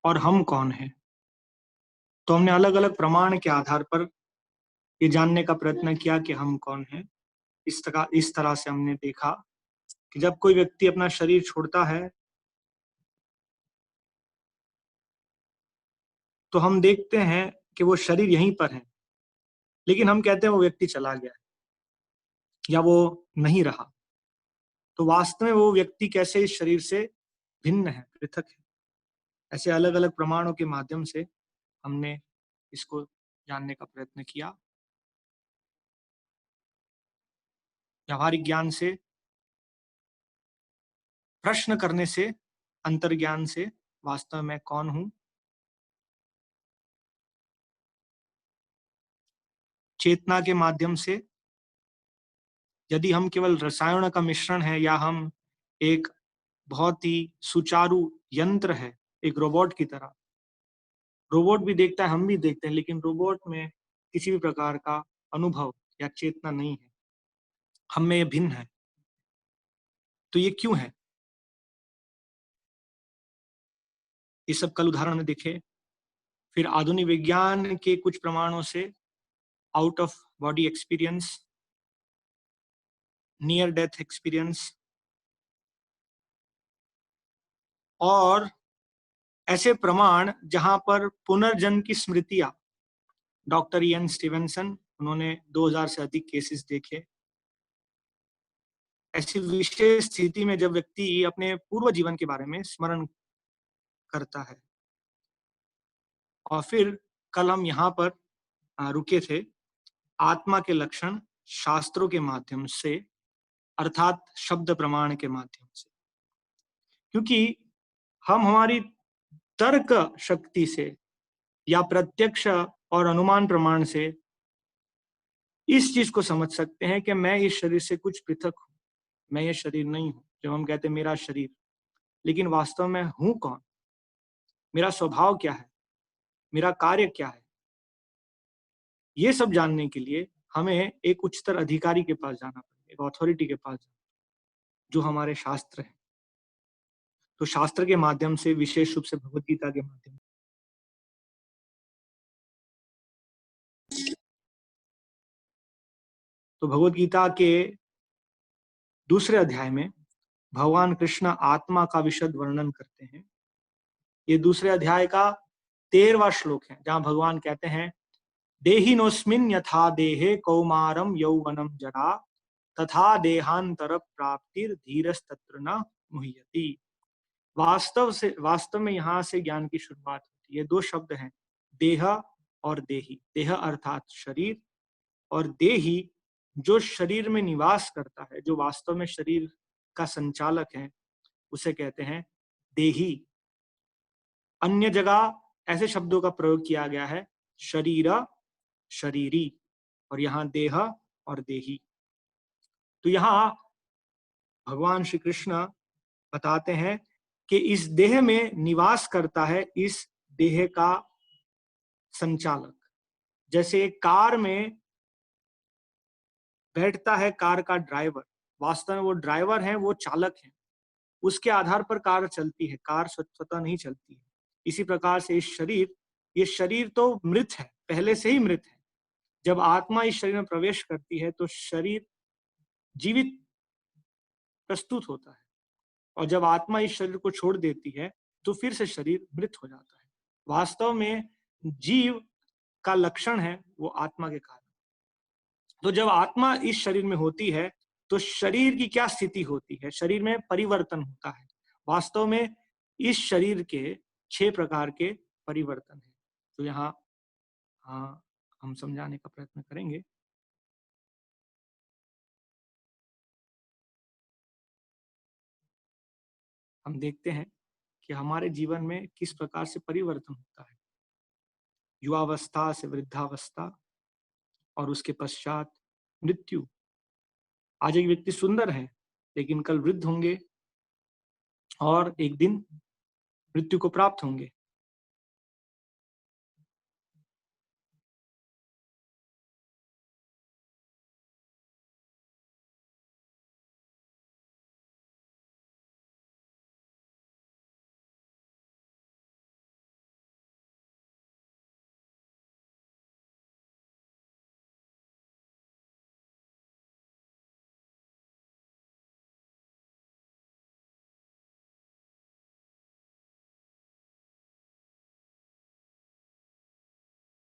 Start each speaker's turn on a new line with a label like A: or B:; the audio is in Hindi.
A: और हम कौन हैं। तो हमने अलग अलग प्रमाण के आधार पर ये जानने का प्रयत्न किया कि हम कौन हैं। इस तरह से हमने देखा कि जब कोई व्यक्ति अपना शरीर छोड़ता है तो हम देखते हैं कि वो शरीर यहीं पर है, लेकिन हम कहते हैं वो व्यक्ति चला गया है या वो नहीं रहा। तो वास्तव में वो व्यक्ति कैसे इस शरीर से भिन्न है, पृथक है। ऐसे अलग अलग प्रमाणों के माध्यम से हमने इसको जानने का प्रयत्न किया। व्यावहारिक ज्ञान से, प्रश्न करने से, अंतर्ज्ञान से वास्तव में कौन हूं, चेतना के माध्यम से, यदि हम केवल रसायनों का मिश्रण है या हम एक बहुत ही सुचारू यंत्र है, एक रोबोट की तरह। रोबोट भी देखता है, हम भी देखते हैं, लेकिन रोबोट में किसी भी प्रकार का अनुभव या चेतना नहीं है। हम में ये भिन्न है। तो ये क्यों है? ये सब कल उदाहरण में देखे। फिर आधुनिक विज्ञान के कुछ प्रमाणों से out of body experience, near death experience और ऐसे प्रमाण जहां पर पुनर्जन्म की स्मृतियां। डॉक्टर इयन स्टीवेंसन, उन्होंने 2000 से अधिक केसेस देखे। ऐसी विशेष स्थिति में जब व्यक्ति अपने पूर्व जीवन के बारे में स्मरण करता है। और फिर कल हम यहाँ पर रुके थे, आत्मा के लक्षण शास्त्रों के माध्यम से, अर्थात शब्द प्रमाण के माध्यम से। क्योंकि हम हमारी तर्क शक्ति से या प्रत्यक्ष और अनुमान प्रमाण से इस चीज को समझ सकते हैं कि मैं इस शरीर से कुछ पृथक हूं, मैं ये शरीर नहीं हूं। जब हम कहते हैं मेरा शरीर, लेकिन वास्तव में हूं कौन, मेरा स्वभाव क्या है, मेरा कार्य क्या है, ये सब जानने के लिए हमें एक उच्चतर अधिकारी के पास जाना पड़ेगा, एक अथॉरिटी के पास जाना, जो हमारे शास्त्र हैं। तो शास्त्र के माध्यम से, विशेष रूप से भगवत गीता के माध्यम से, तो भगवत गीता के दूसरे अध्याय में भगवान कृष्ण आत्मा का विशद वर्णन करते हैं। ये दूसरे अध्याय का 13वां श्लोक है, जहां भगवान कहते हैं, देहिनोस्मिन् यथा देहे कौमारम यौवनम जरा तथा देहांतर प्राप्तिर धीरस्तत्र न मुह्यति। वास्तव में यहाँ से ज्ञान की शुरुआत होती है। 2 शब्द हैं, देह और देही। देह अर्थात शरीर, और देही जो शरीर में निवास करता है, जो वास्तव में शरीर का संचालक है, उसे कहते हैं देही। अन्य जगह ऐसे शब्दों का प्रयोग किया गया है, शरीर, शरीरी, और यहाँ देह और देही। तो यहाँ भगवान श्री कृष्ण बताते हैं कि इस देह में निवास करता है इस देह का संचालक। जैसे एक कार में बैठता है कार का ड्राइवर, वास्तव में वो ड्राइवर है, वो चालक है, उसके आधार पर कार चलती है, कार स्वतः नहीं चलती है। इसी प्रकार से ये शरीर तो मृत है, पहले से ही मृत है। जब आत्मा इस शरीर में प्रवेश करती है तो शरीर जीवित प्रस्तुत होता है, और जब आत्मा इस शरीर को छोड़ देती है तो फिर से शरीर मृत हो जाता है। वास्तव में जीव का लक्षण है वो आत्मा के कारण। तो जब आत्मा इस शरीर में होती है तो शरीर की क्या स्थिति होती है, शरीर में परिवर्तन होता है। वास्तव में इस शरीर के 6 प्रकार के परिवर्तन है। तो यहाँ हम समझाने का प्रयत्न करेंगे। हम देखते हैं कि हमारे जीवन में किस प्रकार से परिवर्तन होता है, युवावस्था से वृद्धावस्था और उसके पश्चात मृत्यु। आज एक व्यक्ति सुंदर है, लेकिन कल वृद्ध होंगे और एक दिन मृत्यु को प्राप्त होंगे।